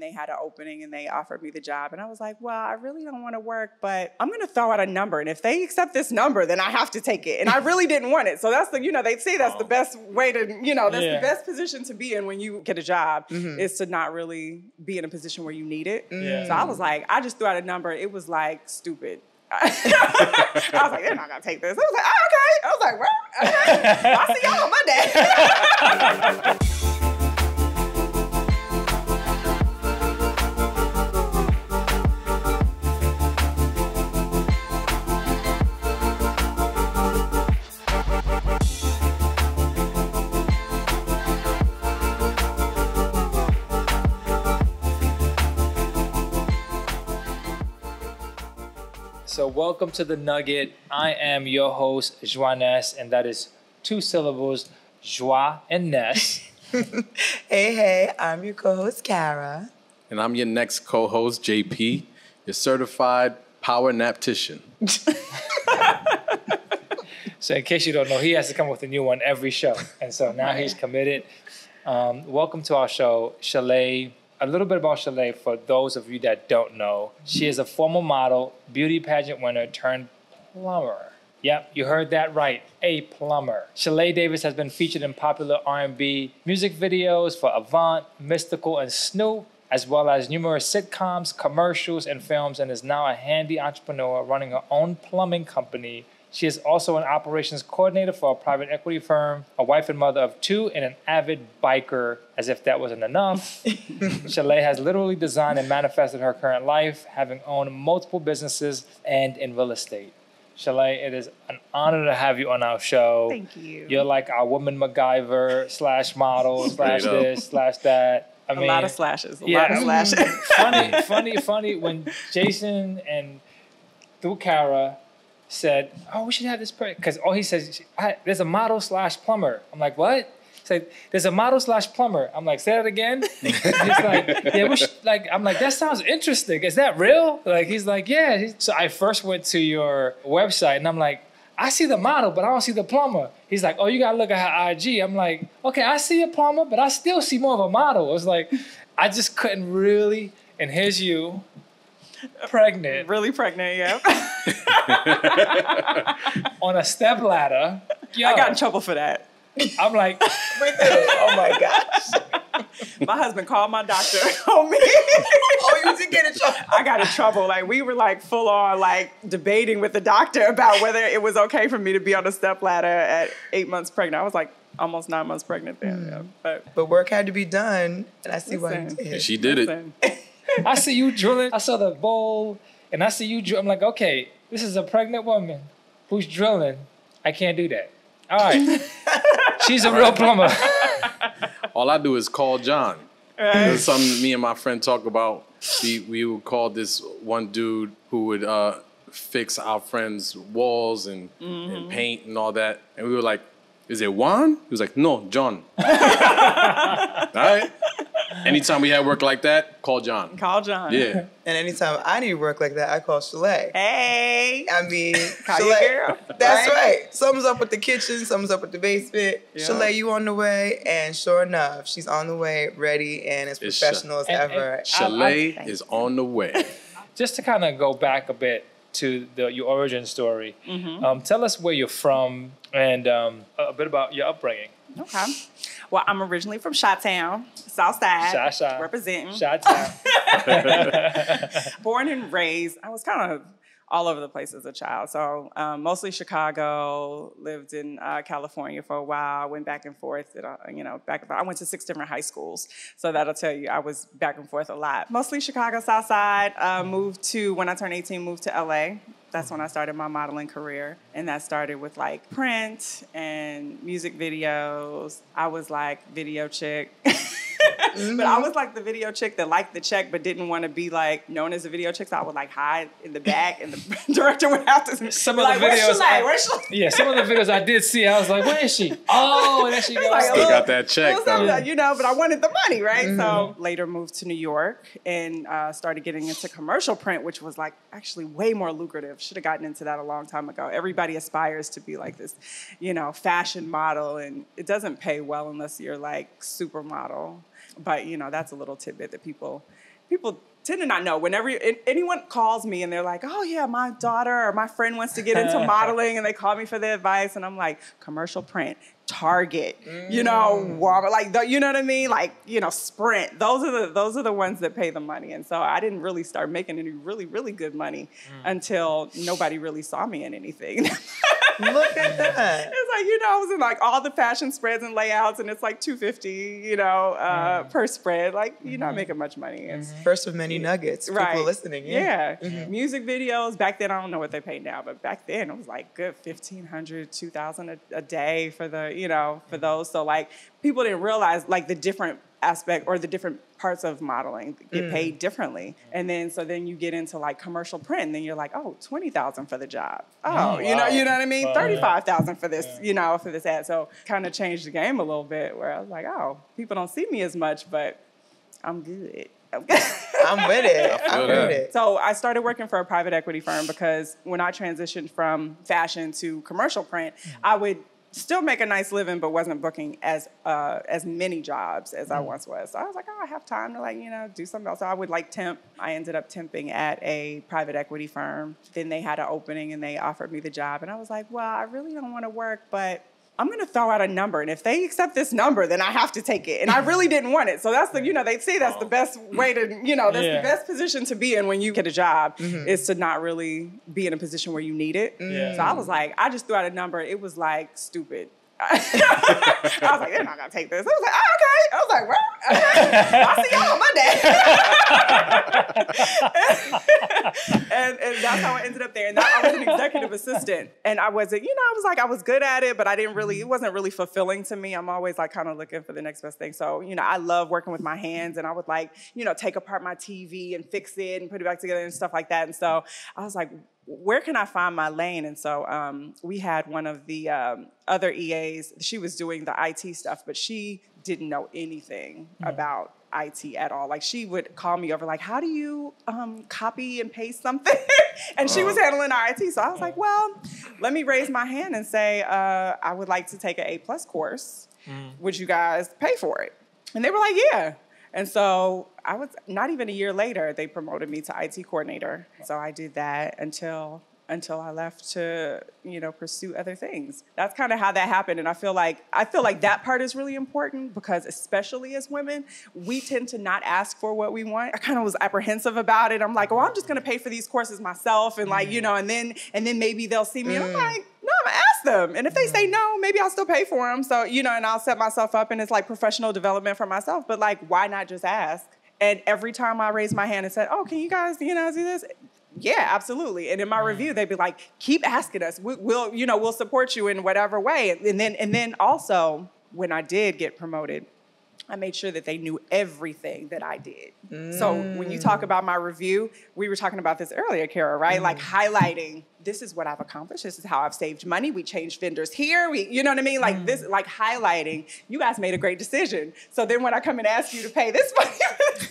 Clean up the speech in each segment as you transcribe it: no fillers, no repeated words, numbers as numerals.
and they had an opening and they offered me the job. And I was like, well, I really don't want to work, but I'm going to throw out a number. And if they accept this number, then I have to take it. And I really didn't want it. So that's the, they say that's the best way to, that's the best position to be in when you get a job is to not really be in a position where you need it. Yeah. So I was like, I just threw out a number. It was like stupid. I was like, they're not going to take this. I was like, oh, okay. I was like, well, okay. I'll see y'all on Monday. So welcome to the Nugget. I am your host, Joanes, and that is 2 syllables, Joa and Ness. Hey, I'm your co-host, Kara. And I'm your next co-host, JP, your certified power naptician. So in case you don't know, he has to come up with a new one every show. And so now he's committed. Welcome to our show, Shillae. A little bit about Shillae for those of you that don't know. She is a former model, beauty pageant winner turned plumber. Yep, you heard that right, a plumber. Shillae Davis has been featured in popular R&B music videos for Avant, Mystical, and Snoop, as well as numerous sitcoms, commercials, and films, and is now a handy entrepreneur running her own plumbing company. She is also an operations coordinator for a private equity firm, a wife and mother of 2, and an avid biker, as if that wasn't enough. Shillae has literally designed and manifested her current life, having owned multiple businesses and in real estate. Shillae, it is an honor to have you on our show. Thank you. You're like our woman MacGyver / model / this / that. I mean, a lot of slashes. A lot of slashes. Funny. When Jason and through Kara said, "Oh, we should have this person," because all he says, "There's a model / plumber." I'm like, "What?" He's like, "There's a model / plumber." I'm like, "Say that again." He's like, "Yeah, I'm like, that sounds interesting. Is that real?" Like, he's like, "Yeah." So I first went to your website and I'm like, "I see the model, but I don't see the plumber." He's like, "Oh, you gotta look at her IG." I'm like, "Okay, I see a plumber, but I still see more of a model." It was like, I just couldn't really. And here's you. Pregnant. Really pregnant, yeah. On a step ladder. Yo, I got in trouble for that. I'm like, Oh my gosh. My husband called my doctor on me. Oh, you did get in trouble. I got in trouble. Like, we were like full on like debating with the doctor about whether it was okay for me to be on a step ladder at 8 months pregnant. I was like almost 9 months pregnant then. Yeah. But work had to be done, and I see why you did. And she did it. I see you drilling. I saw the bowl, and I see you drill. I'm like, okay, this is a pregnant woman who's drilling. I can't do that. All right. She's a real plumber. All I do is call John. Right. There's something me and my friend talk about. We would call this one dude who would fix our friends' walls and paint and all that. And we were like, "Is it Juan?" He was like, "No, John." All right. Anytime we had work like that, call John. Call John. Yeah. And anytime I need work like that, I call Shillae. Hey. I mean, Call your girl. That's right. Something's up with the kitchen, something's up with the basement. Yeah. Shillae, you on the way? And sure enough, she's on the way, ready, and as professional as ever. Shillae is on the way. Just to kind of go back a bit to your origin story, tell us where you're from and a bit about your upbringing. Okay. Well, I'm originally from Chi-Town, South Side. Chi-Town. Representing. Chi-Town. Born and raised. I was kind of all over the place as a child. So mostly Chicago, lived in California for a while, went back and forth. I went to 6 different high schools. So that'll tell you I was back and forth a lot. Mostly Chicago, South Side. When I turned 18, moved to LA. That's when I started my modeling career. And that started with like print and music videos. I was like video chick. But I was like the video chick that liked the check but didn't want to be like known as a video chick. So I would like hide in the back and the director would have to some of the videos. Where's Shillae? Yeah, some of the videos I did see, I was like, where is she? Oh, and there she goes. Still got that check though. But I wanted the money, right? So later moved to New York and started getting into commercial print, which was like actually way more lucrative. Should have gotten into that a long time ago. Everybody aspires to be like this, fashion model, and it doesn't pay well unless you're like supermodel. But, you know, that's a little tidbit that people tend to not know. Whenever anyone calls me and they're like, oh, yeah, my daughter or my friend wants to get into modeling, and they call me for the advice, and I'm like, commercial print, Target, you know, Walmart, like, you know what I mean? Like, you know, Sprint. Those are the ones that pay the money. And so I didn't really start making any really, really good money until nobody really saw me in anything. Look at that. It's like, you know, I was in like all the fashion spreads and layouts, and it's like $250, you know, per spread. Like, you're not making much money. And First of many nuggets. People listening. Yeah. Music videos. Back then, I don't know what they pay now, but back then it was like good $1,500, $2,000 a day for the, you know, for those. So like people didn't realize like the different aspect or the different parts of modeling get paid differently. And then so then you get into like commercial print, and then you're like, oh, $20,000 for the job. Oh, you know what I mean? $35,000 for this, you know, for this ad. So kind of changed the game a little bit, where I was like, oh, people don't see me as much, but I'm good. I'm with it. I'm with it. So I started working for a private equity firm because when I transitioned from fashion to commercial print, I would still make a nice living, but wasn't booking as many jobs as I once was. So I was like, oh, I have time to, like, you know, do something else. So I would like temp. I ended up temping at a private equity firm. Then they had an opening and they offered me the job. And I was like, well, I really don't want to work, but I'm going to throw out a number. And if they accept this number, then I have to take it. And I really didn't want it. So that's the, you know, they say that's the best way to, you know, that's the best position to be in when you get a job is to not really be in a position where you need it. So I was like, I just threw out a number. It was like stupid. I was like, they're not going to take this. I was like, oh, okay. I was like, well, okay. I'll see y'all on Monday. and that's how I ended up there. And I was an executive assistant. And I wasn't, you know, I was like, I was good at it, but I didn't really, it wasn't really fulfilling to me. I'm always like kind of looking for the next best thing. So, you know, I love working with my hands, and I would like, you know, take apart my TV and fix it and put it back together and stuff like that. And so I was like, where can I find my lane? And so we had one of the other EAs. She was doing the IT stuff, but she didn't know anything about IT at all. Like, she would call me over, like, how do you copy and paste something? And she was handling our IT. So I was like, well, let me raise my hand and say, I would like to take an A+ course. Would you guys pay for it? And they were like, yeah. And so I was, not even a year later, they promoted me to IT coordinator. So I did that until I left to, you know, pursue other things. That's kind of how that happened. And I feel like that part is really important, because especially as women, we tend to not ask for what we want. I kind of was apprehensive about it. I'm like, well, I'm just going to pay for these courses myself, and like, you know, and then maybe they'll see me. And I'm like, no, I'm gonna ask them. And if they say no, maybe I'll still pay for them. So, you know, and I'll set myself up, and it's like professional development for myself. But like, why not just ask? And every time I raised my hand and said, oh, can you guys, you know, do this? Yeah, absolutely. And in my review, they'd be like, keep asking us. We'll support you in whatever way. And then also, when I did get promoted, I made sure that they knew everything that I did. So when you talk about my review, we were talking about this earlier, Kara, right? Like highlighting, this is what I've accomplished. This is how I've saved money. We changed vendors here. You know what I mean? Like this, like highlighting, you guys made a great decision. So then when I come and ask you to pay this money,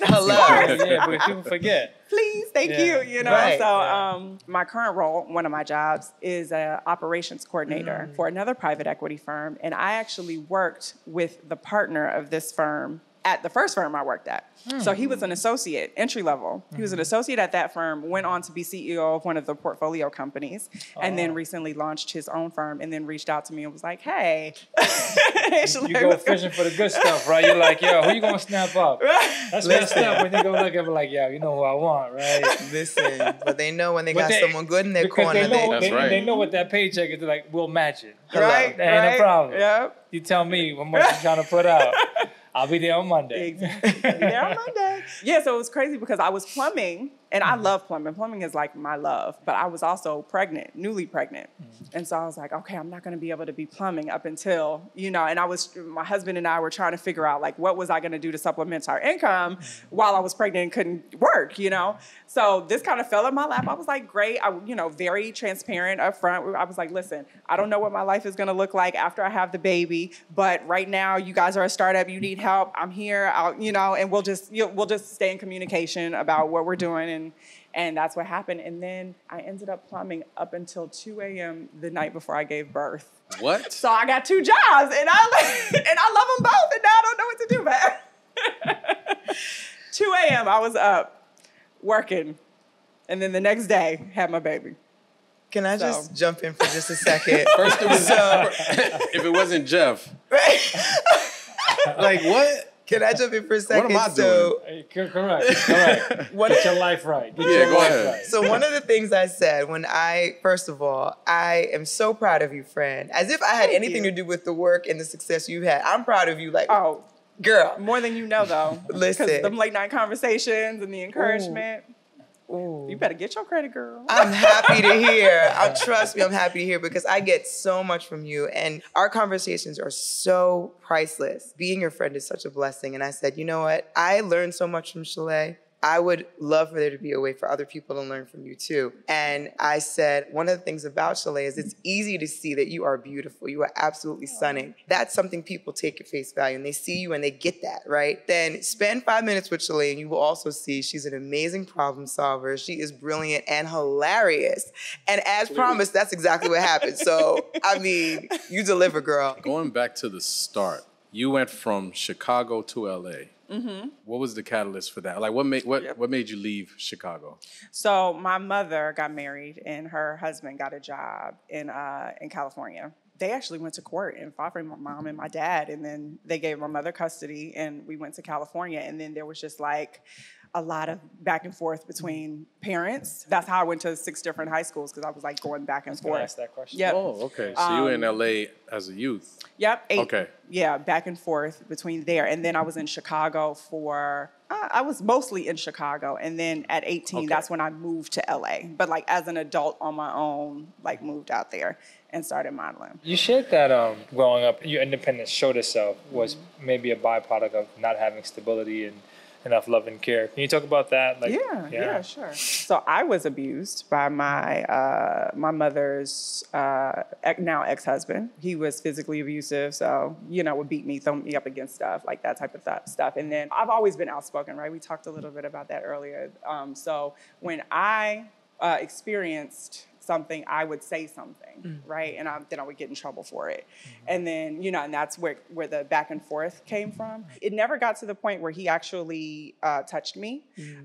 yeah, but people forget. Please, thank you, you know? Right. So my current role, one of my jobs, is an operations coordinator for another private equity firm. And I actually worked with the partner of this firm at the first firm I worked at. So he was an associate, entry level. He was an associate at that firm, went on to be CEO of one of the portfolio companies, and then recently launched his own firm, and then reached out to me and was like, hey. You go fishing for the good stuff, right? You're like, yo, who you going to snap up? That's messed up when you go look at it like, yo, you know who I want, right? Listen, but they know when they got someone good in their corner. They know what that paycheck is. They're like, we'll match it. Right, that ain't a problem. Yep. You tell me how much you're trying to put out. I'll be there on Monday. Exactly. I'll be there on Monday. Yeah, so it was crazy because I was plumbing, and I love plumbing. Plumbing is like my love. But I was also pregnant, newly pregnant. And so I was like, okay, I'm not going to be able to be plumbing up until, you know, and my husband and I were trying to figure out, like, what was I going to do to supplement our income while I was pregnant and couldn't work, you know? So this kind of fell in my lap. I was like, great. Very transparent up front. I was like, listen, I don't know what my life is going to look like after I have the baby, but right now you guys are a startup. You need help. I'm here. And we'll just stay in communication about what we're doing. And that's what happened. And then I ended up plumbing up until 2 a.m. the night before I gave birth. What? So I got 2 jobs, and I love them both, and now I don't know what to do, man. 2 a.m. I was up working, and then the next day had my baby. Can I just jump in for just a second? First, it was if it wasn't Jeff. Right? Like, what? Can I jump in for a second? What am I doing? Hey, correct. All right. Get your life right. Get Yeah, your go life ahead. right. So one of the things I said first of all, I am so proud of you, friend. As if I had anything to do with the work and the success you had. I'm proud of you, like, Oh, girl. more than you know, though. Listen. Because them late night conversations and the encouragement. Ooh. You better get your credit, girl. I'm happy to hear. Trust me, I'm happy to hear because I get so much from you. And our conversations are so priceless. Being your friend is such a blessing. And I said, you know what? I learned so much from Shillae. I would love for there to be a way for other people to learn from you too. And I said, one of the things about Shillae is it's easy to see that you are beautiful. You are absolutely stunning. That's something people take at face value and they see you and they get that, right? Then spend 5 minutes with Shillae and you will also see she's an amazing problem solver. She is brilliant and hilarious. And as promised, that's exactly what happened. So, I mean, you deliver, girl. Going back to the start, you went from Chicago to LA. Mm-hmm. What was the catalyst for that? Like, what made you leave Chicago? So my mother got married and her husband got a job in California. They actually went to court and fought for my mom and my dad, and then they gave my mother custody, and we went to California, and then there was just like a lot of back and forth between parents. That's how I went to 6 different high schools because I was like going back and forth. Can I ask that question? Yep. Oh, okay. So you were in LA as a youth. Yep. 8. Okay. Yeah, back and forth between there. And then I was in Chicago I was mostly in Chicago. And then at 18, that's when I moved to LA. But like as an adult on my own, like moved out there and started modeling. You shared that growing up, your independence showed itself was maybe a byproduct of not having stability and enough love and care. Can you talk about that? Like, yeah, sure. So I was abused by my my mother's now ex-husband. He was physically abusive, so would beat me, throw me up against stuff, like that type of stuff. And then I've always been outspoken, right? We talked a little bit about that earlier. So when I experienced something, I would say something, right? And then I would get in trouble for it. And then, and that's where the back and forth came from. It never got to the point where he actually touched me,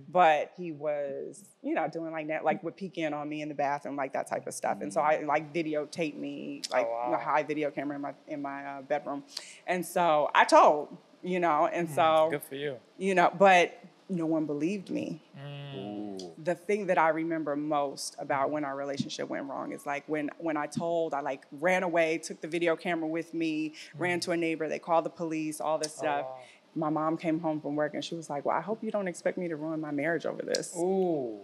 but he was, doing like that, like would peek in on me in the bathroom, like that type of stuff. And so I like videotaped me, like a high video camera in my bedroom. And so I told, and so. Good for you. But no one believed me. The thing that I remember most about when our relationship went wrong is like when I told, I like ran away, took the video camera with me, ran to a neighbor, they called the police, all this stuff. Wow. My mom came home from work and she was like, well, I hope you don't expect me to ruin my marriage over this. Ooh.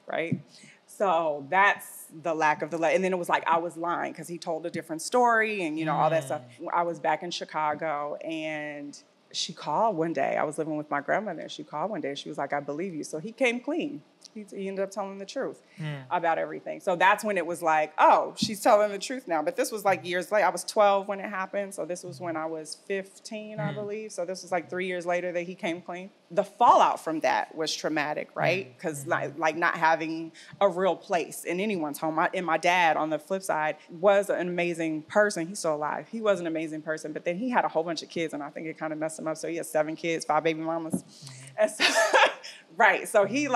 Right? So that's the lack of and then it was like I was lying because he told a different story and, all that stuff. I was back in Chicago and she called one day. I was living with my grandmother and she called one day. She was like, I believe you. So he came clean. He ended up telling the truth about everything. So that's when it was like, oh, she's telling the truth now. But this was like years later. I was 12 when it happened. So this was when I was 15, I believe. So this was like 3 years later that he came clean. The fallout from that was traumatic, right? Because like not having a real place in anyone's home. And my dad, on the flip side, was an amazing person. He's still alive. He was an amazing person. But then he had a whole bunch of kids, and I think it kind of messed him up. So he had 7 kids, 5 baby mamas. And so, right. So he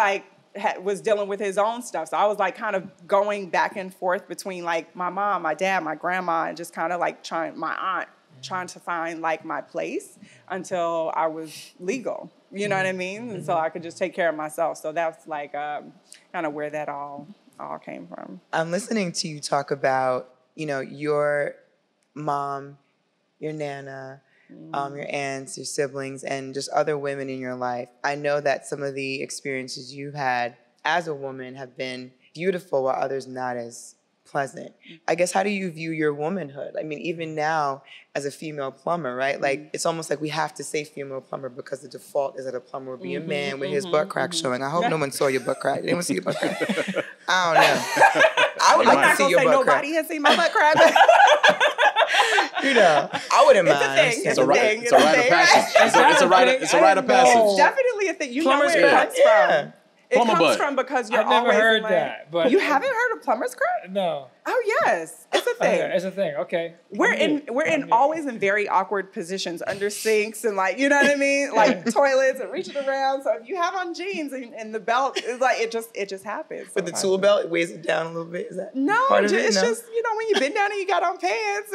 was dealing with his own stuff. So I was like kind of going back and forth between like my mom, my dad, my grandma, and just kind of like my aunt, trying to find like my place until I was legal. You know what I mean? And so I could just take care of myself. So that's like kind of where that all came from. I'm listening to you talk about, your mom, your Nana, your aunts, your siblings, and just other women in your life. I know that some of the experiences you've had as a woman have been beautiful while others not as pleasant. I guess, how do you view your womanhood? I mean, even now as a female plumber, right? Like, it's almost like we have to say female plumber because the default is that a plumber would be a man with his butt crack showing. I hope no one saw your butt crack. Anyone see your butt crack? I don't know. I would like to see your butt crack. Nobody has seen my butt crack. I wouldn't mind. It's a thing. It's a rite of passage. It's a rite of passage. It's definitely a thing. You know Plumbers where it comes from. It Plumber comes butt. from because you're I've never always heard like, that, but you haven't heard of plumber's crack? no. Oh yes, it's a thing. Okay, it's a thing. Okay. We're always in very awkward positions under sinks and like, you know what I mean, like toilets and reaching around. So if you have on jeans and the belt is like it just happens. With the tool belt, it weighs it down a little bit. Is that No, part of it? it's No? just when you bend down and you got on pants.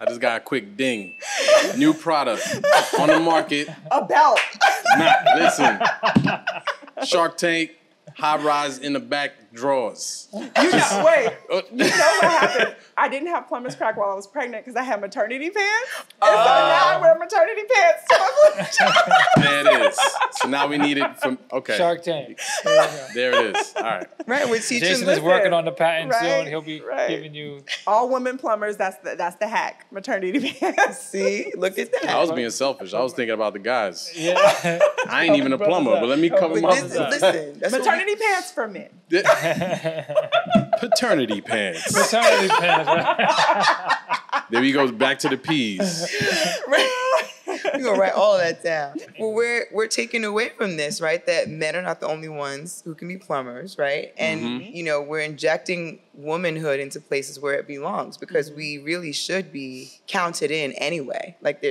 I just got a quick ding. New product on the market. A belt. Listen. Shark Tank, high rise in the back drawers. You know what happened? I didn't have plumber's crack while I was pregnant because I had maternity pants. And so now I wear maternity pants to my There it is. So now we need it from, okay. Shark Tank. There it is. All right. Right, we're teaching. Jason is listen, working on the patent right, soon. He'll be right. giving you. all women plumbers. That's the hack. Maternity pants. See, look at that. I was being selfish. I was thinking about the guys. Yeah. I ain't even a plumber, but let me cover my Listen, that's what Maternity pants for men. paternity pants. Maternity pants. Right? There we go, back to the P's. We're gonna write all of that down. Well, we're taking away from this, right? That men are not the only ones who can be plumbers, right? And we're injecting womanhood into places where it belongs because we really should be counted in anyway. Like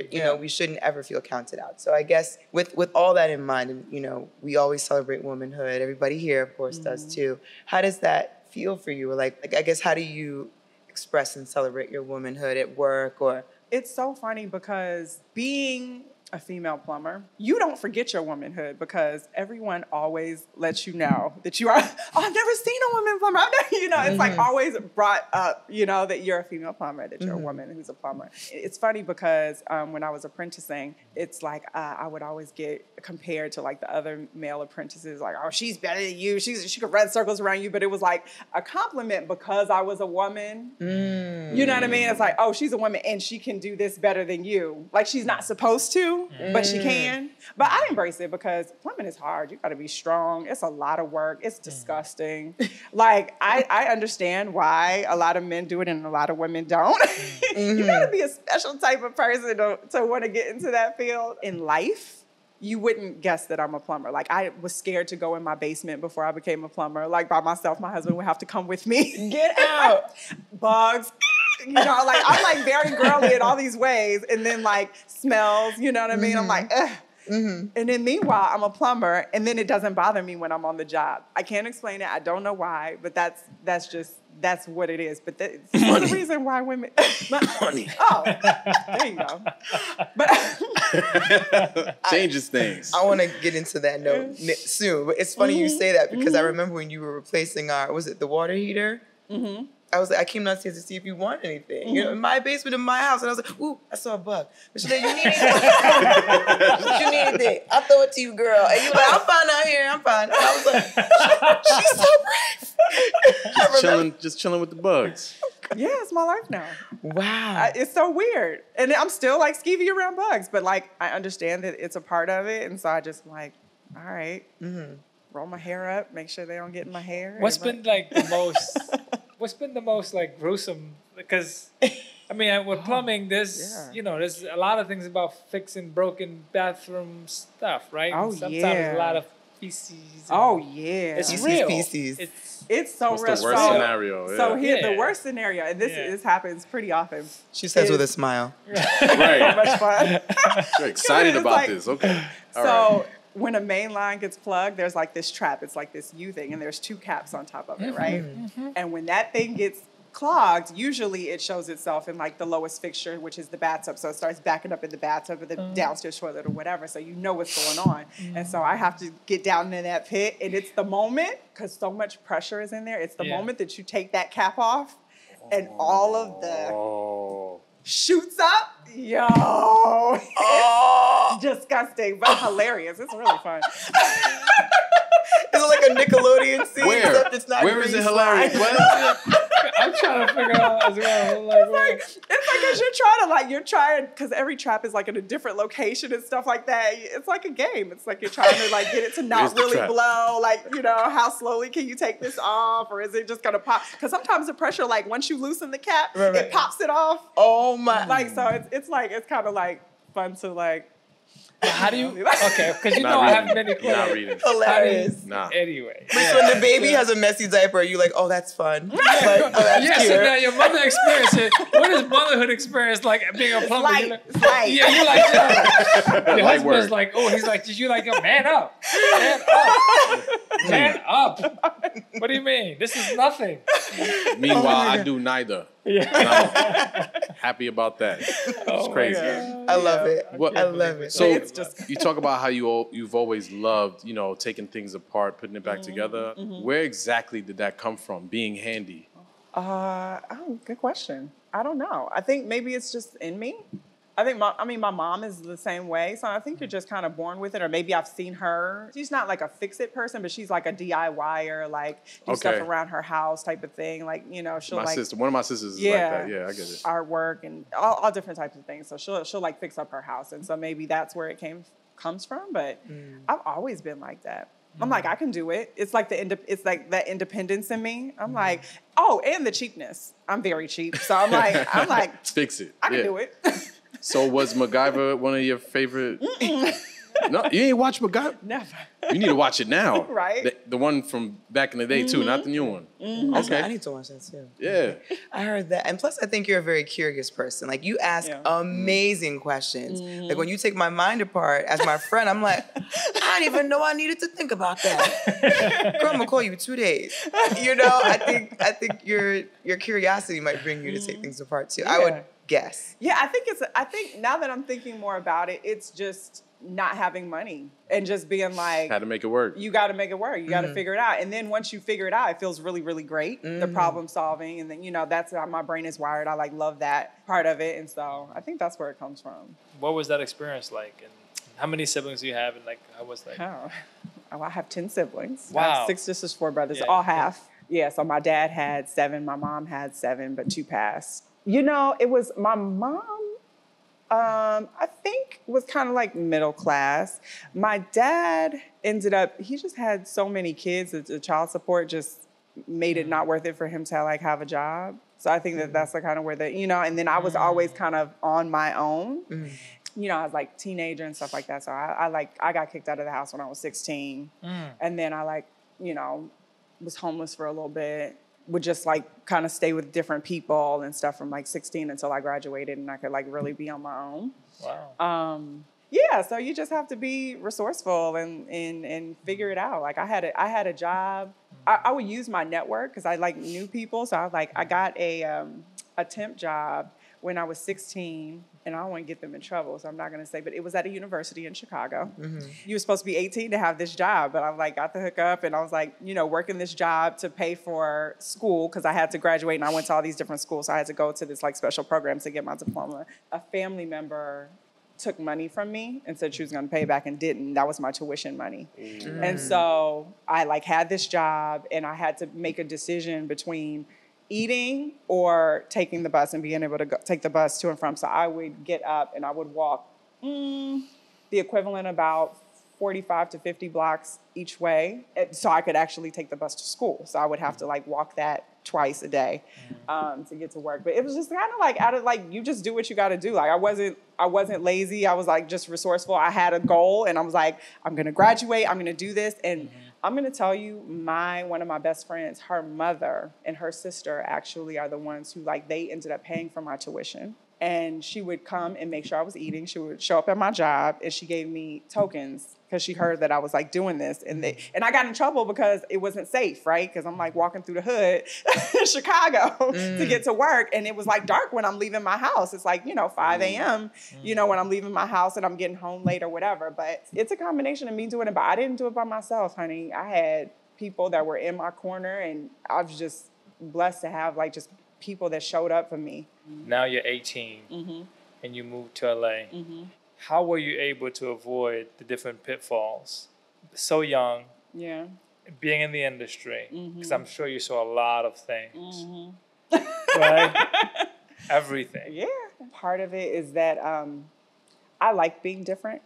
we shouldn't ever feel counted out. So I guess with all that in mind, and we always celebrate womanhood. Everybody here, of course, does too. How does that feel for you? Or like I guess how do you express and celebrate your womanhood at work or? It's so funny because being a female plumber, you don't forget your womanhood because everyone always lets you know that you are, I've never seen a woman plumber. I've never, it's like always brought up, that you're a female plumber, that you're a woman who's a plumber. It's funny because when I was apprenticing, it's like I would always get compared to like the other male apprentices, like, oh, she's better than you. She could run circles around you. But it was like a compliment because I was a woman. You know what I mean? It's like, oh, she's a woman and she can do this better than you. Like she's not supposed to. But she can. But I embrace it because plumbing is hard. You got to be strong. It's a lot of work. It's disgusting. Like, I understand why a lot of men do it and a lot of women don't. You got to be a special type of person to want to get into that field. In life, you wouldn't guess that I'm a plumber. Like, I was scared to go in my basement before I became a plumber. Like, by myself, my husband would have to come with me. Get out. Bugs. Like I'm like very girly in all these ways, and then like smells, you know what I mean? I'm like, ugh. And then meanwhile, I'm a plumber, and then it doesn't bother me when I'm on the job. I can't explain it. I don't know why, but that's what it is. But it's the reason why women money. Oh, there you go. But Changes things. I want to get into that note soon, but it's funny you say that because I remember when you were replacing the water heater. I came downstairs to see if you want anything. In my basement, in my house. And I was like, ooh, I saw a bug. But she's like, you need anything? You need anything? I'll throw it to you, girl. And you were like, I'm fine out here. I'm fine. And I was like, she's so brave. Just chilling with the bugs. yeah, it's my life now. Wow. It's so weird. And I'm still like skeevy around bugs, but like I understand that it's a part of it. And so I just like, all right, roll my hair up, make sure they don't get in my hair. What's been like the most like gruesome? Because I mean, with plumbing, there's there's a lot of things about fixing broken bathroom stuff, right? Oh, Sometimes yeah. a lot of feces. Oh yeah, It's Feces, real. feces. it's so What's real. the worst scenario? So Yeah. here's the worst scenario, and this happens pretty often. She says with a smile. Right. Much fun. You're excited It's about like- this. Okay. All So right. when a main line gets plugged, there's like this trap. It's like this U thing, and there's two caps on top of it, right? And when that thing gets clogged, usually it shows itself in like the lowest fixture, which is the bathtub. So it starts backing up in the bathtub or the downstairs toilet or whatever. So you know what's going on. And so I have to get down in that pit, and it's the moment, because so much pressure is in there, it's the moment that you take that cap off and all of the shoots up. Yo. It's disgusting, but hilarious. It's really fun. Is it like a Nickelodeon scene? Where? Except it's not Where is green it hilarious? slime? I'm trying to figure out as well. It's like you're trying because every trap is like in a different location and stuff like that. It's like a game. It's like you're trying to like get it to not Where's the really trap? blow. Like, how slowly can you take this off, or is it just gonna pop? Because sometimes the pressure, like once you loosen the cap, Right. it pops it off. Oh my. Like so, it's kind of like fun to like How do you? Okay, because you Not know I have reading. many You're not questions. reading. Hilarious. Nah. Anyway. So when the baby has a messy diaper, are you like, oh, that's fun? Like, oh, that's Yeah, cute. so now your mother experience it. What is motherhood experience like being a plumber? light. You're like, It's light. Yeah, you're like, your Light husband's work. like, oh, he's like, did you like, yo, man up. Man up. Man up. What do you mean? This is nothing. Meanwhile, I do neither. Yeah. And I'm happy about that. It's crazy. I love it. What- I love it. So It's just- you talk about how you've always loved, taking things apart, putting it back together. Where exactly did that come from? Being handy. Good question. I don't know. I think maybe it's just in me. I think my mom is the same way. So I think you're just kind of born with it, or maybe I've seen her. She's not like a fix-it person, but she's like a DIYer, like do stuff Okay. around her house type of thing. Like, she'll One of my sisters is like that. Yeah, I get it. artwork and all different types of things. So she'll like fix up her house, and so maybe that's where it comes from. But I've always been like that. I'm like, I can do it. It's like it's like that independence in me. I'm like, oh, and the cheapness. I'm very cheap, so I'm like, Fix it. I can do it. So was MacGyver one of your favorite? No, you ain't watch MacGyver? Never. You need to watch it now. Right. The one from back in the day too, not the new one. I need to watch that too. Yeah. I heard that. And plus, I think you're a very curious person. Like, you ask amazing questions. Like, when you take my mind apart as my friend, I'm like, I didn't even know I needed to think about that. Girl, I'm going to call you 2 days. I think your curiosity might bring you to take things apart too. I would guess. Yeah, I think now that I'm thinking more about it, it's just not having money and just being like, Had to make it work. you got to make it work. You got to figure it out. And then once you figure it out, it feels really, really great. The problem solving. And then, that's how my brain is wired. I like love that part of it. And so I think that's where it comes from. What was that experience like? And how many siblings do you have? And like, how was that? Oh, I have 10 siblings. Wow. I have 6 sisters, 4 brothers, Yeah, all yeah. half. Yeah, so my dad had 7, my mom had 7, but 2 passed. It was my mom, I think was kind of like middle class. My dad he just had so many kids that the child support just made it not worth it for him to like have a job. So I think that's the kind of where and then I was always kind of on my own. I was like teenager and stuff like that. So I got kicked out of the house when I was 16. And then I was homeless for a little bit. Would just like kind of stay with different people and stuff from like 16 until I graduated and I could like really be on my own. Wow. Yeah, so you just have to be resourceful and figure it out. Like I had a job. I would use my network because I like knew people. So I got a temp job when I was 16, and I don't want to get them in trouble, so I'm not going to say, but it was at a university in Chicago. You were supposed to be 18 to have this job, but I got the hookup, and I was like, working this job to pay for school because I had to graduate, and I went to all these different schools, so I had to go to this like special programs to get my diploma. A family member took money from me and said she was going to pay back and didn't. That was my tuition money. And so I had this job, and I had to make a decision between eating or taking the bus and being able to take the bus to and from. So I would get up and I would walk the equivalent about 45 to 50 blocks each way so I could actually take the bus to school. So I would have to walk that twice a day to get to work. But it was just kind of you just do what you got to do. I wasn't lazy. I was just resourceful. I had a goal and I was like, I'm going to graduate. I'm going to do this. And I'm going to tell you, one of my best friends, her mother and her sister actually are the ones who they ended up paying for my tuition. And she would come and make sure I was eating. She would show up at my job and she gave me tokens because she heard that I was doing this. And I got in trouble because it wasn't safe, right? Because I'm walking through the hood in Chicago to get to work. And it was dark when I'm leaving my house. It's 5 a.m., when I'm leaving my house and I'm getting home late or whatever. But it's a combination of me doing it. But I didn't do it by myself, honey. I had people that were in my corner, and I was just blessed to have just people that showed up for me. Now you're 18 and you moved to LA. How were you able to avoid the different pitfalls? So young, being in the industry, because I'm sure you saw a lot of things, right? Everything. Yeah. Part of it is that I like being different.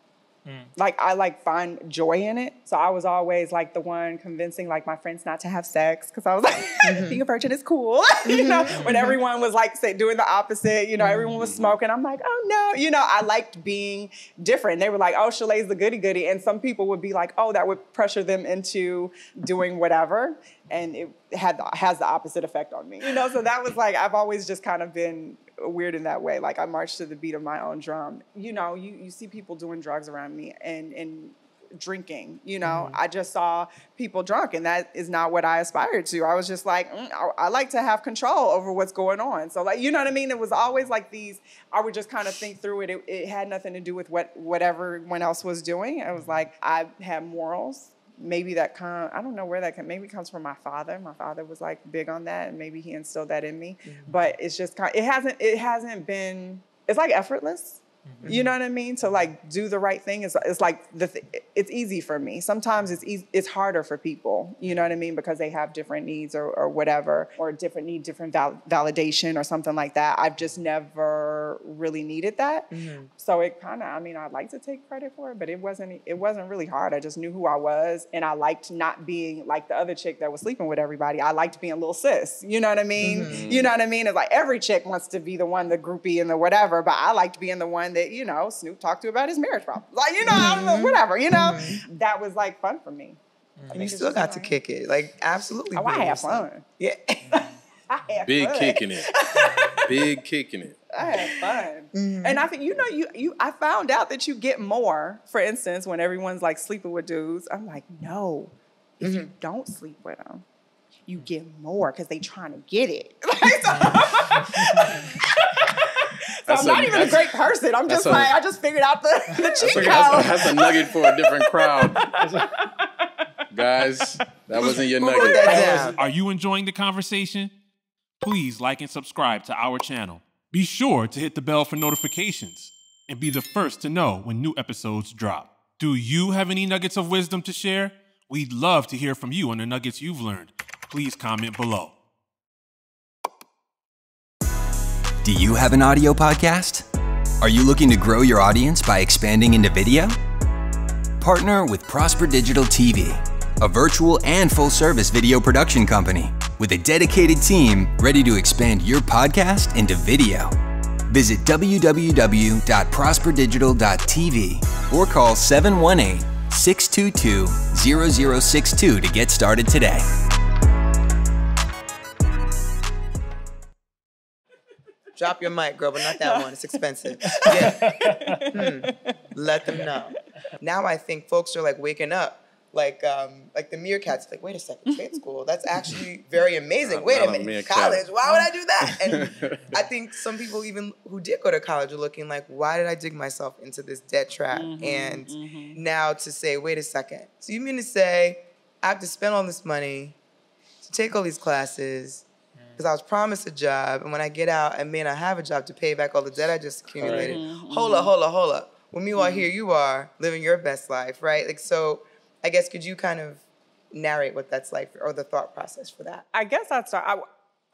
Like, I like find joy in it. So I was always like the one convincing like my friends not to have sex because I was like, being a virgin is cool. You know, when everyone was like doing the opposite, you know, everyone was smoking. I'm like, oh no, you know, I liked being different. They were like, oh, Shillae's the goody goody. And some people would be like, oh, that would pressure them into doing whatever. And it has the opposite effect on me. You know, so that was like, I've always just kind of been weird in that way. Like, I march to the beat of my own drum. You know, you see people doing drugs around me and drinking, you know. I just saw people drunk, and that is not what I aspired to. I was just like, I like to have control over what's going on. So, like, you know what I mean? It was always like these, I would just kind of think through it. It had nothing to do with what everyone else was doing. It was like, I had morals. Maybe that I don't know where that maybe comes from my father. My father was like big on that, and maybe he instilled that in me. But it's just it hasn't been, it's like effortless. You know what I mean? To like do the right thing is like it's easy for me. Sometimes it's harder for people. You know what I mean? Because they have different needs or whatever, or different validation or something like that. I've just never really needed that. So it kind of, I mean, I'd like to take credit for it, but it wasn't really hard. I just knew who I was, and I liked not being like the other chick that was sleeping with everybody. I liked being a little sis. You know what I mean? You know what I mean? It's like every chick wants to be the one, the groupie and the whatever, but I liked being the one that, you know, Snoop talked to about his marriage problems. Like, you know, I don't know, whatever, you know, that was like fun for me. And you still got to kick it. Like, absolutely. Oh, I had fun. Yeah. I had Big fun. kicking it. Big kicking it. I had fun. And I think, you know, I found out that you get more, for instance, when everyone's like sleeping with dudes. I'm like, no, if you don't sleep with them, you get more because they trying to get it. So I'm not even a great person. I'm just I just figured out the cheat code. That's a nugget for a different crowd. Guys, that wasn't your nugget. Are you enjoying the conversation? Please like and subscribe to our channel. Be sure to hit the bell for notifications and be the first to know when new episodes drop. Do you have any nuggets of wisdom to share? We'd love to hear from you on the nuggets you've learned. Please comment below. Do you have an audio podcast? Are you looking to grow your audience by expanding into video? Partner with Prosper Digital TV, a virtual and full-service video production company with a dedicated team ready to expand your podcast into video. Visit www.prosperdigital.tv or call 718-622-0062 to get started today. Drop your mic, girl, but not that one. It's expensive. Yeah. Let them know. Now I think folks are like waking up, like the meerkats. Like, wait a second, trade school. That's actually very amazing. Wait a minute, college. Why would I do that? And I think some people even who did go to college are looking like, why did I dig myself into this debt trap? And now to say, wait a second. So you mean to say I have to spend all this money to take all these classes? Because I was promised a job, and when I get out, I may not have a job to pay back all the debt I just accumulated. Hold up. When meanwhile here you are, living your best life, right? Like, so I guess could you kind of narrate what that's like, or the thought process for that? I guess I'd start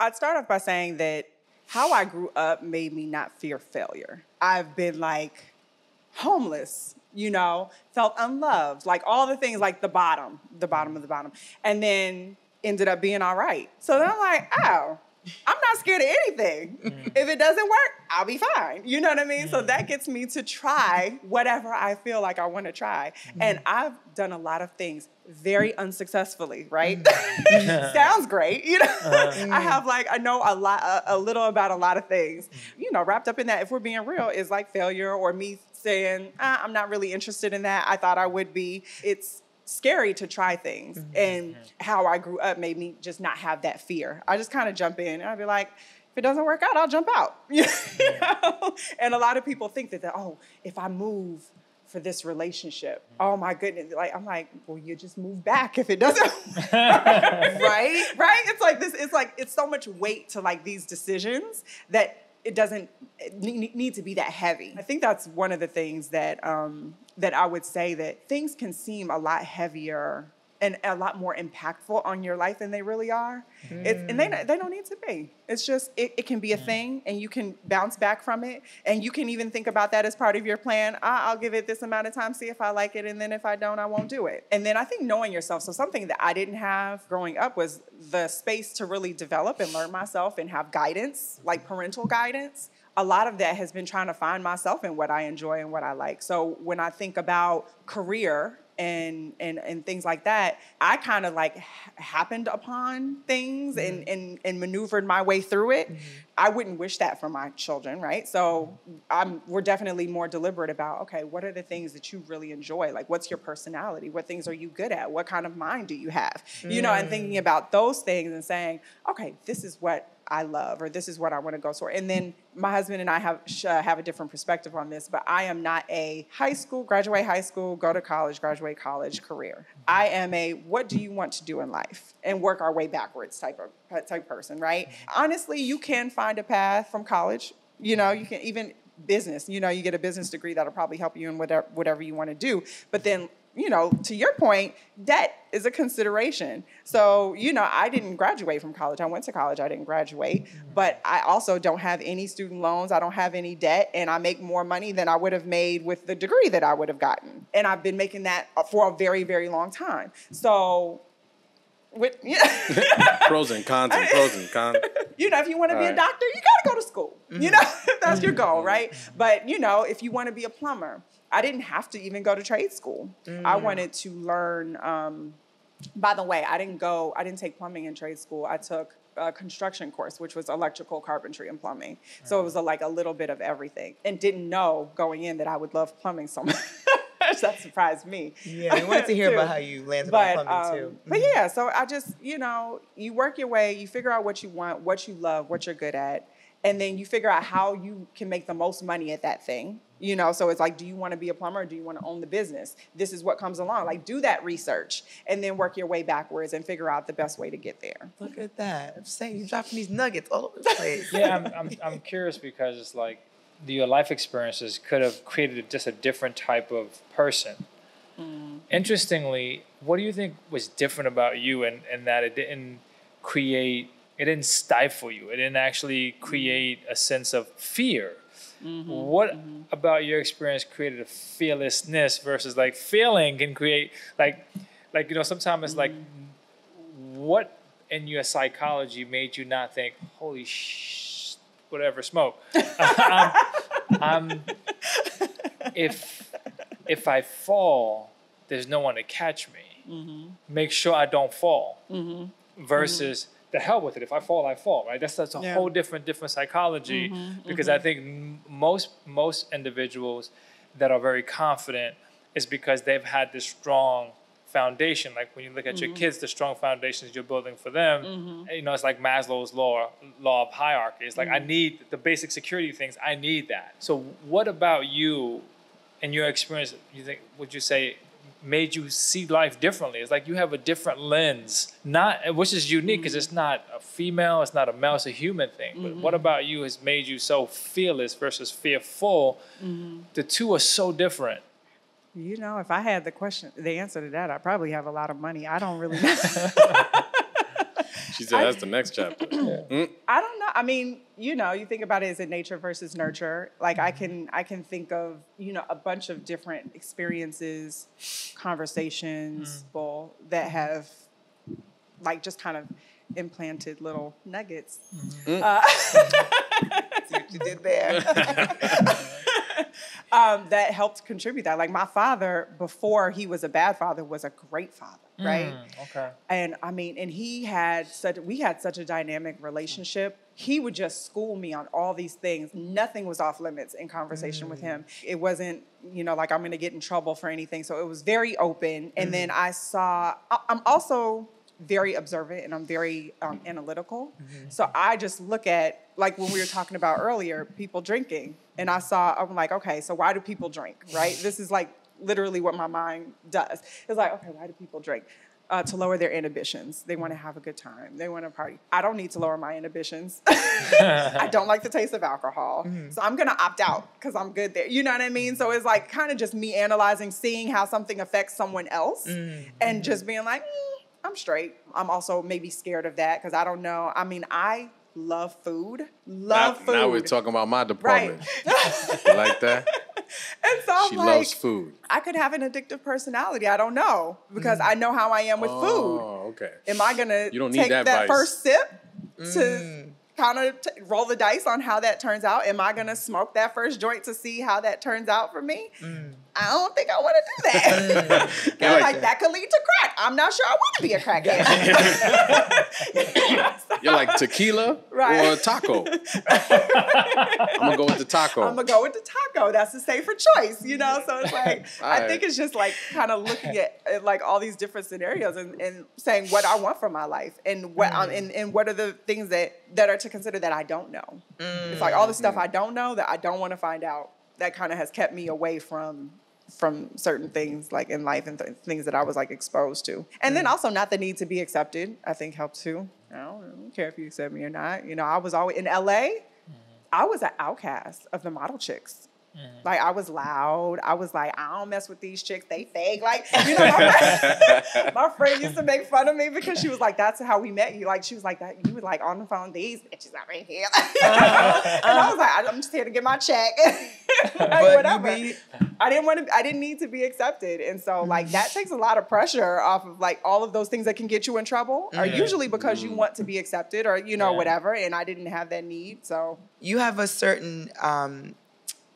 off by saying that how I grew up made me not fear failure. I've been like homeless, you know, felt unloved, like all the things, like the bottom of the bottom. And then ended up being all right. So then I'm like, oh, I'm not scared of anything. If it doesn't work, I'll be fine. You know what I mean? So that gets me to try whatever I feel like I want to try. And I've done a lot of things very unsuccessfully, right? Sounds great. You know, I know a little about a lot of things, you know, wrapped up in that, if we're being real, is like failure or me saying, I'm not really interested in that. I thought I would be. It's scary to try things. And how I grew up made me just not have that fear. I just kind of jump in and I'd be like, if it doesn't work out, I'll jump out. You know? And a lot of people think that, oh, if I move for this relationship, oh my goodness. Like, I'm like, well, you just move back if it doesn't work. Right? It's like this, it's so much weight to like these decisions that it doesn't need to be that heavy. I think that's one of the things that that I would say, that things can seem a lot heavier and a lot more impactful on your life than they really are. And they don't need to be. It's just, it can be a thing, and you can bounce back from it. And you can even think about that as part of your plan. I'll give it this amount of time, see if I like it. And then if I don't, I won't do it. And then I think knowing yourself. So something that I didn't have growing up was the space to really develop and learn myself and have guidance, like parental guidance. A lot of that has been trying to find myself in what I enjoy and what I like. So when I think about career and things like that, I kind of like happened upon things and maneuvered my way through it. I wouldn't wish that for my children, right? So we're definitely more deliberate about, okay, what are the things that you really enjoy? Like, what's your personality? What things are you good at? What kind of mind do you have? You know, and thinking about those things and saying, okay, this is what I love, or this is what I want to go for. And then my husband and I have a different perspective on this, but I am not a graduate high school, go to college, graduate college career. I am a, what do you want to do in life? And work our way backwards type person, right? Honestly, you can find a path from college. You know, you can even business, you know, you get a business degree that'll probably help you in whatever you want to do. But then, you know, to your point, debt is a consideration. So, you know, I didn't graduate from college. I went to college. I didn't graduate. But I also don't have any student loans. I don't have any debt. And I make more money than I would have made with the degree that I would have gotten. And I've been making that for a very, very long time. So, pros and cons and pros and cons. You know, if you want to be a doctor, you got to go to school. You know, if that's your goal, right? But, you know, if you want to be a plumber, I didn't have to even go to trade school. I wanted to learn, by the way, I didn't take plumbing in trade school. I took a construction course, which was electrical, carpentry, and plumbing. So it was like a little bit of everything, and didn't know going in that I would love plumbing so much. That surprised me. Yeah, I wanted to hear about how you landed on plumbing too. But yeah, so I just, you know, you work your way, you figure out what you want, what you love, what you're good at, and then you figure out how you can make the most money at that thing. You know, so it's like, do you want to be a plumber or do you want to own the business? This is what comes along. Like, do that research and then work your way backwards and figure out the best way to get there. Look at that. I'm saying, you're dropping these nuggets all over the place. Yeah, I'm curious because it's like your life experiences could have created just a different type of person. Interestingly, what do you think was different about you and that it didn't stifle you? It didn't actually create a sense of fear. What about your experience created a fearlessness versus like failing can create like you know, sometimes it's like, what in your psychology made you not think, holy whatever, smoke. If I fall, there's no one to catch me. Make sure I don't fall. Versus the hell with it. If I fall, I fall. Right? That's a whole different psychology. Because I think most individuals that are very confident is because they've had this strong foundation. Like when you look at your kids, the strong foundations you're building for them. You know, it's like Maslow's law of hierarchy. It's like, I need the basic security things. I need that. So what about you and your experience, would you say made you see life differently? It's like you have a different lens, which is unique because it's not a female, it's not a male, it's a human thing. But what about you has made you so fearless versus fearful? The two are so different. You know, if I had the answer to that, I'd probably have a lot of money. I don't really know. She said that's the next chapter. I don't know. I mean, you know, you think about it as a nature versus nurture. Like I can think of, you know, a bunch of different experiences, conversations, people that have like just kind of implanted little nuggets. See what you did there. That helped contribute that. Like my father, before he was a bad father, was a great father, right? Okay. And I mean, and we had such a dynamic relationship. He would just school me on all these things. Nothing was off limits in conversation with him. It wasn't, you know, like I'm going to get in trouble for anything. So it was very open. And then I'm also very observant and I'm very analytical. So I just look at, like when we were talking about earlier, people drinking. And I'm like, okay, so why do people drink, right? This is like literally what my mind does. It's like, okay, why do people drink? to lower their inhibitions. They want to have a good time. They want to party. I don't need to lower my inhibitions. I don't like the taste of alcohol. So I'm going to opt out because I'm good there. You know what I mean? So it's like kind of just me analyzing, seeing how something affects someone else and just being like, I'm straight. I'm also maybe scared of that because I don't know. I mean, I love food. Love food. Now we're talking about my department. Right. You like that? And so I'm She like, loves food. I could have an addictive personality. I don't know because I know how I am with food. Oh, okay. Am I going to You don't need take that that vice. first sip to kind of roll the dice on how that turns out? Am I going to smoke that first joint to see how that turns out for me? I don't think I want to do that. Like that could lead to crack. I'm not sure I want to be a crackhead. You're like tequila or taco. I'm going to go with the taco. I'm going to go with the taco. That's the safer choice, you know? So it's like, I think it's just like kind of looking at like all these different scenarios and saying what I want from my life and what and what are the things that are to consider that I don't know. It's like all the stuff I don't know that I don't want to find out that kind of has kept me away from certain things like in life and things that I was like exposed to. And then also not the need to be accepted, I think helped too. I don't care if you accept me or not. You know, I was always in LA, I was an outcast of the model chicks. Like I was loud. I was like, I don't mess with these chicks. They fake. Like, you know, my friend used to make fun of me because she was like, that's how we met you. Like, she was like, that you were like on the phone, these bitches are right here. And I was like, I'm just here to get my check. Like, whatever. I didn't need to be accepted. And so like that takes a lot of pressure off of like all of those things that can get you in trouble are usually because you want to be accepted or, you know, whatever. And I didn't have that need. So you have a certain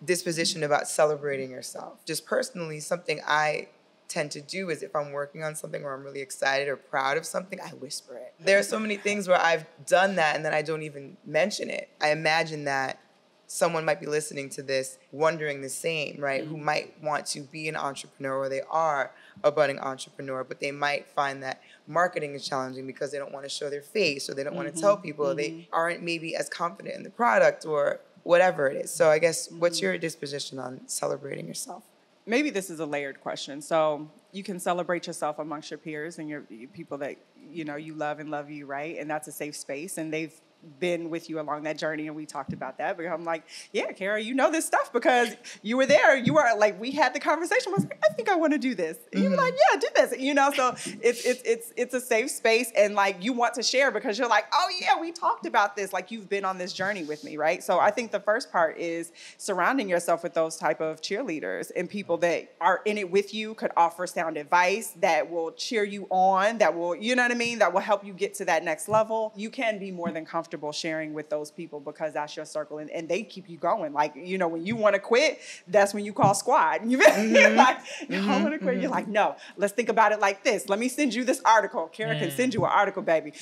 disposition about celebrating yourself. Just personally, something I tend to do is if I'm working on something or I'm really excited or proud of something, I whisper it. There are so many things where I've done that and then I don't even mention it. I imagine that someone might be listening to this wondering the same, right? Who might want to be an entrepreneur or they are a budding entrepreneur, but they might find that marketing is challenging because they don't want to show their face or they don't want to tell people or they aren't maybe as confident in the product or whatever it is. So I guess what's your disposition on celebrating yourself? Maybe this is a layered question. So you can celebrate yourself amongst your peers and your people that, you know, you love and love you, right? And that's a safe space. And they've been with you along that journey and we talked about that. But I'm like, yeah, Kara, you know this stuff because you were there. You were like, we had the conversation. I was like, I think I want to do this. And you were like, yeah, do this. You know, so it's a safe space and like you want to share because you're like, oh yeah, we talked about this. Like you've been on this journey with me, right? So I think the first part is surrounding yourself with those type of cheerleaders and people that are in it with you, could offer sound advice, that will cheer you on, that will, you know what I mean? That will help you get to that next level. You can be more than comfortable sharing with those people because that's your circle and they keep you going. Like, you know, when you want to quit, that's when you call squad. You're like, I want to quit. You're like, no, let's think about it like this. Let me send you this article. Kara can send you an article, baby.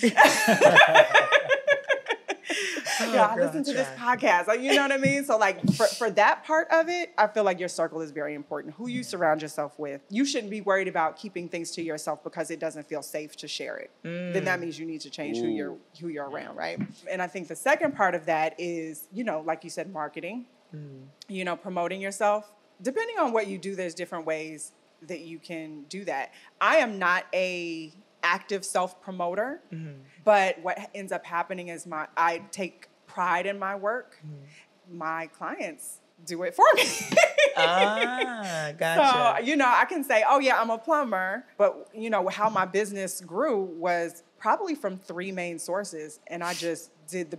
Yeah, listen to this podcast. Like, you know what I mean? So like for that part of it, I feel like your circle is very important. Who you surround yourself with. You shouldn't be worried about keeping things to yourself because it doesn't feel safe to share it. Then that means you need to change who you're around, right? And I think the second part of that is, you know, like you said, marketing, you know, promoting yourself. Depending on what you do, there's different ways that you can do that. I am not a active self-promoter, but what ends up happening is I take pride in my work. My clients do it for me. Gotcha. So, you know, I can say, oh yeah, I'm a plumber, but you know, how my business grew was probably from 3 main sources, and I just did the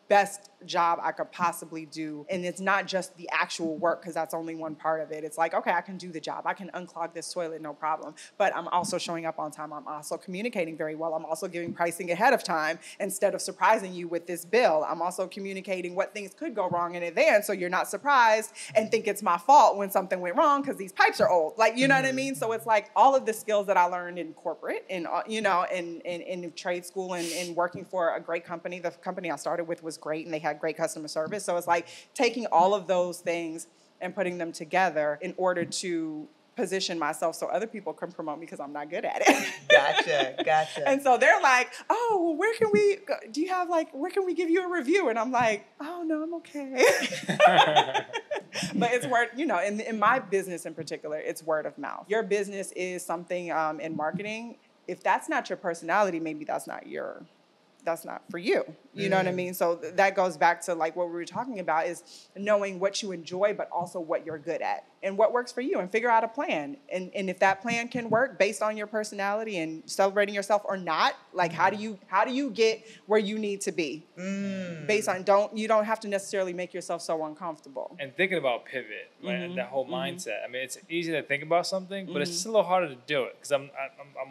best job I could possibly do. And it's not just the actual work, because that's only one part of it. It's like, okay, I can do the job. I can unclog this toilet, no problem. But I'm also showing up on time. I'm also communicating very well. I'm also giving pricing ahead of time instead of surprising you with this bill. I'm also communicating what things could go wrong in advance so you're not surprised and think it's my fault when something went wrong because these pipes are old. Like, you know what I mean? So it's like all of the skills that I learned in corporate and, you know, in trade school and working for a great company. The company I started with was great and they had great customer service. So it's like taking all of those things and putting them together in order to position myself so other people can promote me because I'm not good at it. Gotcha. And so they're like, oh, well, where can we give you a review? And I'm like, oh, no, I'm okay. But it's word, you know, in my business in particular, it's word of mouth. Your business is something in marketing if that's not your personality, maybe that's not for you. You know what I mean? So that goes back to like what we were talking about, is knowing what you enjoy, but also what you're good at and what works for you, and figure out a plan. And if that plan can work based on your personality and celebrating yourself or not, like how do you get where you need to be based on, you don't have to necessarily make yourself so uncomfortable. And thinking about pivot, right, that whole mindset. I mean, it's easy to think about something, but it's just a little harder to do it, because I'm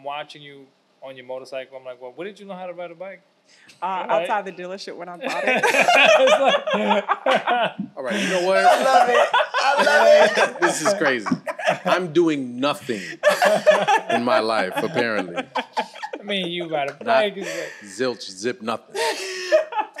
watching you on your motorcycle. I'm like, well, where did you know how to ride a bike? Outside the dealership when I bought it. All right, you know what? I love it. This is crazy. I'm doing nothing in my life, apparently. I mean, you ride a bike. Zilch, zip, nothing.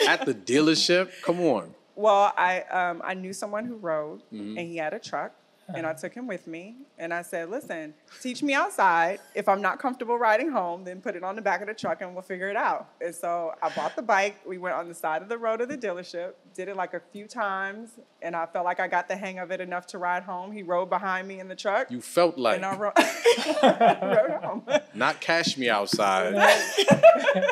At the dealership? Come on. Well, I knew someone who rode, and he had a truck. And I took him with me, and I said, listen, teach me outside. If I'm not comfortable riding home, then put it on the back of the truck and we'll figure it out. And so I bought the bike. We went on the side of the road of the dealership, did it like a few times, and I felt like I got the hang of it enough to ride home. He rode behind me in the truck. You felt like. And I rode home. Not cash me outside.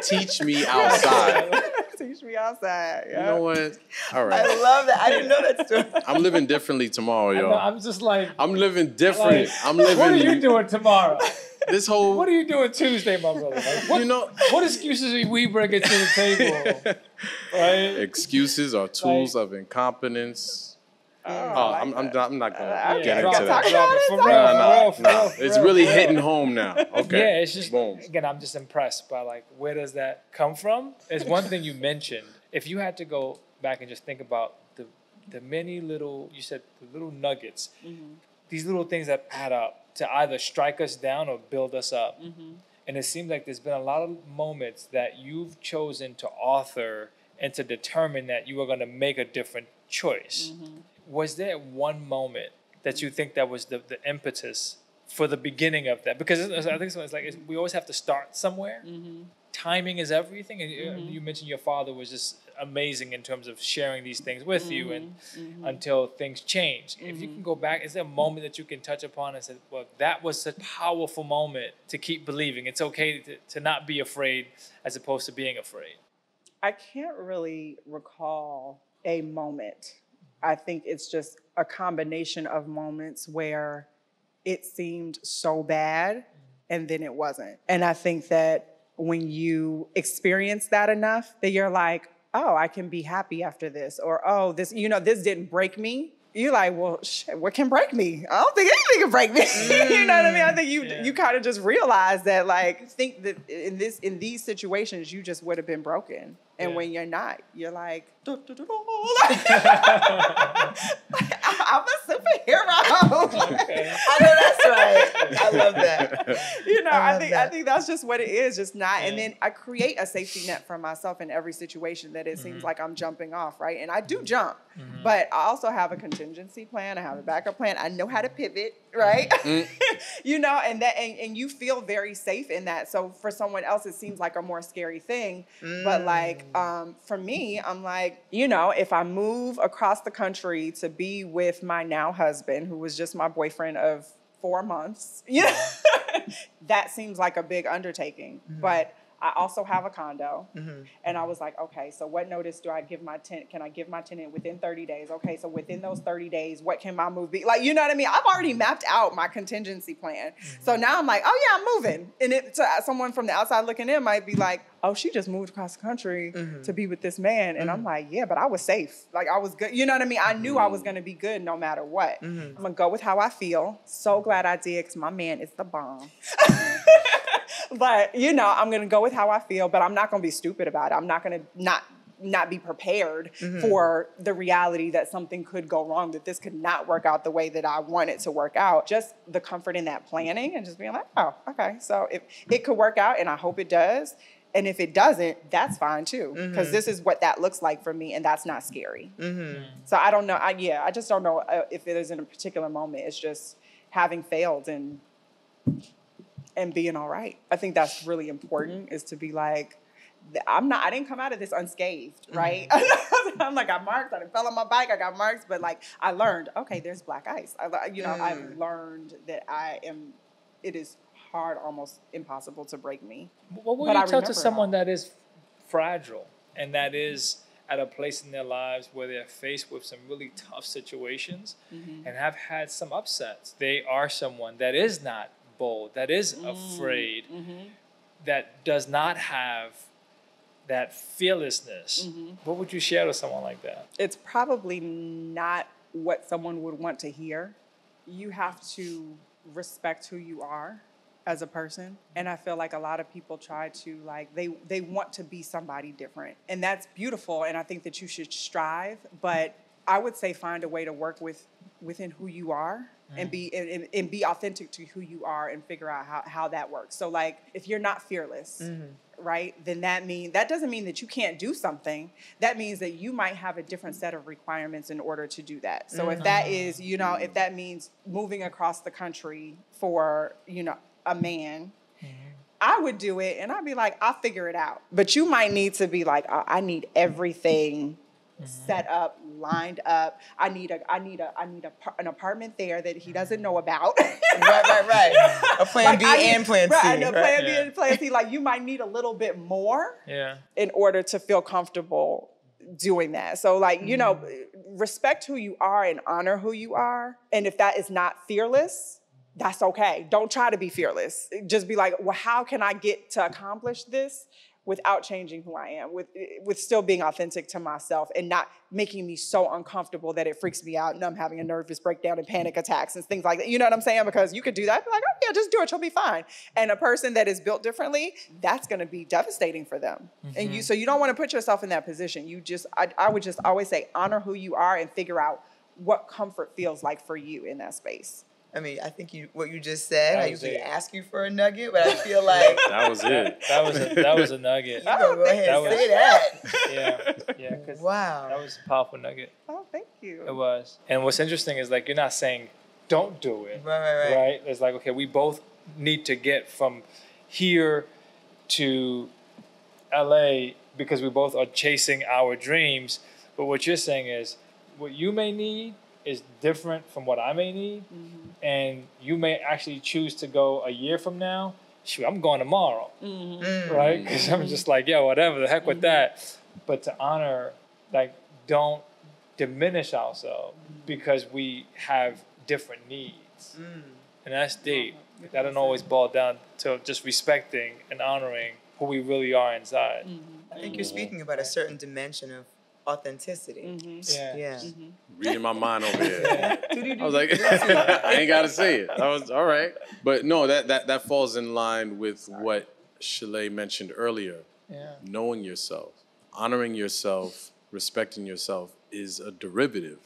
Teach me outside. Teach me outside. Yeah. You know what? All right. I love that. I didn't know that story. I'm living differently tomorrow, yo. I'm just like, I'm living different. Like, I'm living. what are you doing tomorrow? This whole. What are you doing Tuesday, my brother? Like, what excuses are we bringing to the table? Right? Excuses are tools of incompetence. I'm not gonna get into that. No. It's really hitting home now. Okay. Yeah, it's just, boom. Again, I'm just impressed by like, where does that come from? It's one thing you mentioned. If you had to go back and just think about the many little, you said the little nuggets, these little things that add up to either strike us down or build us up. And it seems like there's been a lot of moments that you've chosen to author and to determine that you are going to make a different choice. Was there one moment that you think that was the impetus for the beginning of that? Because I think it's like we always have to start somewhere. Timing is everything. And you mentioned your father was just amazing in terms of sharing these things with you and until things change. If you can go back, is there a moment that you can touch upon and say, well, that was such a powerful moment to keep believing? It's okay to not be afraid as opposed to being afraid. I can't really recall a moment. I think it's just a combination of moments where it seemed so bad and then it wasn't. And I think that when you experience that enough, that you're like, oh, I can be happy after this, or oh, this didn't break me. You're like, well, shit, what can break me? I don't think anything can break me. You know what I mean? I think you kind of just realize that, like, think that in these situations, you just would have been broken. And when you're not, you're like, I'm a superhero. Okay. I know that's right. I love that. I think that's just what it is, just not. And then I create a safety net for myself in every situation that it seems like I'm jumping off, right? And I do jump, but I also have a contingency plan. I have a backup plan. I know how to pivot, right? And you feel very safe in that. So for someone else, it seems like a more scary thing. But like, for me, I'm like, if I move across the country to be with my now husband, who was just my boyfriend of 4 months, that seems like a big undertaking. But I also have a condo. And I was like, okay, so what notice do I give my tenant? Can I give my tenant within 30 days? Okay, so within those 30 days, what can my move be? Like, you know what I mean? I've already mapped out my contingency plan. So now I'm like, oh yeah, I'm moving. And someone from the outside looking in might be like, oh, she just moved across the country to be with this man. And I'm like, yeah, but I was safe. Like, I was good. You know what I mean? I knew I was going to be good no matter what. I'm going to go with how I feel. So glad I did, because my man is the bomb. But, I'm going to go with how I feel, but I'm not going to be stupid about it. I'm not going to not be prepared for the reality that something could go wrong, that this could not work out the way that I want it to work out. Just the comfort in that planning and just being like, oh, okay. So if it could work out, and I hope it does, and if it doesn't, that's fine too, because this is what that looks like for me, and that's not scary. So I don't know. I just don't know if it is in a particular moment. It's just having failed and being all right. I think that's really important, is to be like, I didn't come out of this unscathed, right? I'm like, I marked, I fell on my bike, I got marks, but like, I learned, okay, there's black ice. I've learned that it is hard, almost impossible to break me. What would But I you tell to remember it someone all. that is fragile and that is at a place in their lives where they're faced with some really tough situations and have had some upsets? They are someone that is not bold, that is afraid, that does not have that fearlessness. What would you share with someone like that? It's probably not what someone would want to hear. You have to respect who you are as a person. And I feel like a lot of people try to, like, they want to be somebody different. And that's beautiful, and I think that you should strive. But I would say find a way to work within who you are and be authentic to who you are and figure out how that works. So, like, if you're not fearless, right, then that doesn't mean that you can't do something. That means that you might have a different set of requirements in order to do that. So if that is, if that means moving across the country for, a man, I would do it, and I'd be like, I'll figure it out. But you might need to be like, I need everything set up, lined up. I need an apartment there that he doesn't know about. Right. A plan B and plan C. Right, a plan B and plan C. Like, you might need a little bit more in order to feel comfortable doing that. So, like, respect who you are and honor who you are. And if that is not fearless, that's okay. Don't try to be fearless. Just be like, well, how can I get to accomplish this without changing who I am, with still being authentic to myself and not making me so uncomfortable that it freaks me out and I'm having a nervous breakdown and panic attacks and things like that. You know what I'm saying? Because you could do that. Be like, oh yeah, just do it. You'll be fine. And a person that is built differently, that's going to be devastating for them. And so you don't want to put yourself in that position. I would just always say, honor who you are and figure out what comfort feels like for you in that space. I mean, I think what you just said, I usually ask you for a nugget, but I feel like that was it. That was a nugget. You go ahead and say that. Yeah. Cause wow. That was a powerful nugget. Oh, thank you. It was. And what's interesting is, like, you're not saying don't do it. Right. It's like, okay, we both need to get from here to LA because we both are chasing our dreams. But what you're saying is, what you may need is different from what I may need. And you may actually choose to go a year from now. Shoot, I'm going tomorrow, right? Because I'm just like, yeah, whatever, the heck with that. But to honor, like, don't diminish ourselves because we have different needs. And that's deep. That don't always boil down to just respecting and honoring who we really are inside. I think you're speaking about a certain dimension of authenticity. Yeah. Reading my mind over here. I was like, I ain't got to say it. I was all right. But no, that falls in line with what Shillae mentioned earlier. Knowing yourself, honoring yourself, respecting yourself is a derivative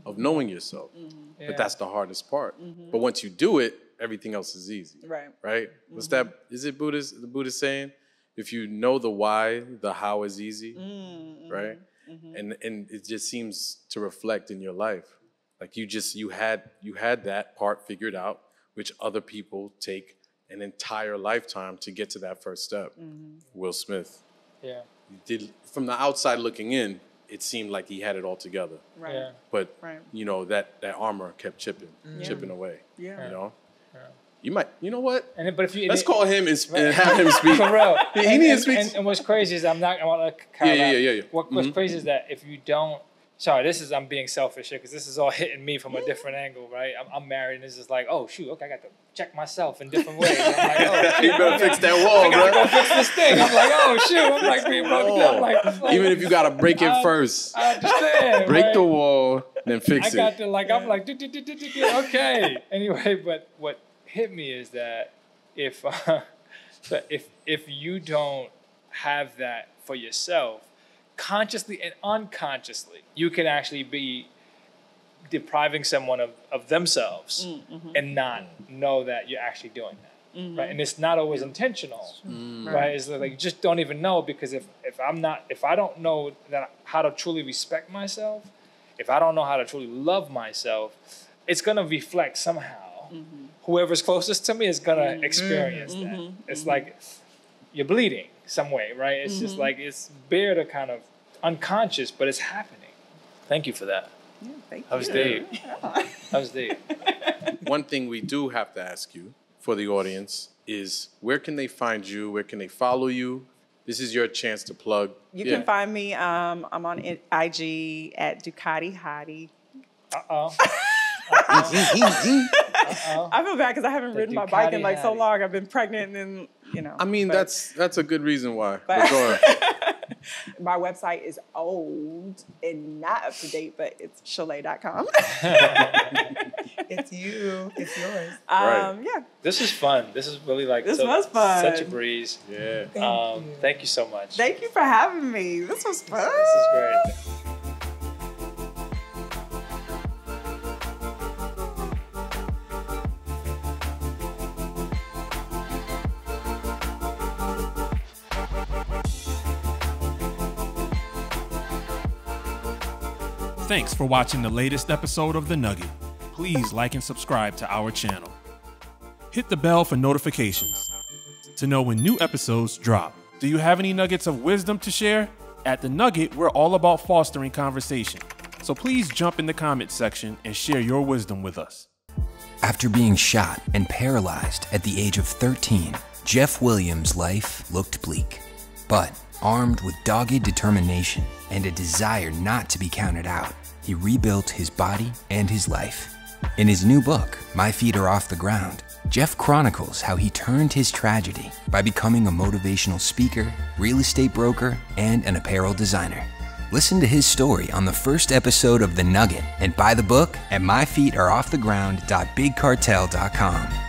of knowing yourself. But that's the hardest part. But once you do it, everything else is easy. Right? What's that? Is it the Buddhist saying? If you know the why, the how is easy. Right? And it just seems to reflect in your life. Like you had that part figured out, which other people take an entire lifetime to get to that first step. Will Smith. Yeah. You did, from the outside looking in, it seemed like he had it all together. But that armor kept chipping away. You know? You might, you know what? Let's call him and have him speak. For real. He needs to speak. And what's crazy is I want to Yeah. What's crazy is that if you don't, I'm being selfish here because this is all hitting me from a different angle, right? I'm married and it's just like, oh shoot, okay, I got to check myself in different ways. I'm like, oh shoot, you better fix that wall, I gotta go fix this thing. I'm like, oh shoot, I'm like being like, even if you gotta break it first. I understand. Break the wall, then fix it. I'm like, okay. Anyway, but what hit me is that if you don't have that for yourself, consciously and unconsciously, you can actually be depriving someone of themselves and not know that you're actually doing that, right? And it's not always intentional, right? It's like you just don't even know, because if I don't know how to truly respect myself, if I don't know how to truly love myself, it's gonna reflect somehow. Whoever's closest to me is gonna experience that. It's like you're bleeding some way, right? It's just like, it's bare to kind of unconscious, but it's happening. Thank you for that. Yeah, thank you. That was deep. That was deep. One thing we do have to ask you for the audience is where can they find you? Where can they follow you? This is your chance to plug. You can find me. I'm on IG at Ducati Hottie. I feel bad because I haven't ridden my bike in like so long. I've been pregnant and I mean, that's a good reason why. But go on. My website is old and not up to date, but it's Shillae.com. It's you. It's yours. Right. Yeah. This is fun. This is really like This was fun. Such a breeze. Yeah. Thank you so much. Thank you for having me. This was fun. This is great. Thanks for watching the latest episode of The Nugget. Please like and subscribe to our channel. Hit the bell for notifications to know when new episodes drop. Do you have any nuggets of wisdom to share? At The Nugget, we're all about fostering conversation. So please jump in the comments section and share your wisdom with us. After being shot and paralyzed at the age of 13, Jeff Williams' life looked bleak. But armed with dogged determination and a desire not to be counted out, he rebuilt his body and his life. In his new book, My Feet Are Off the Ground, Jeff chronicles how he turned his tragedy by becoming a motivational speaker, real estate broker, and an apparel designer. Listen to his story on the first episode of The Nugget and buy the book at myfeetareofftheground.bigcartel.com.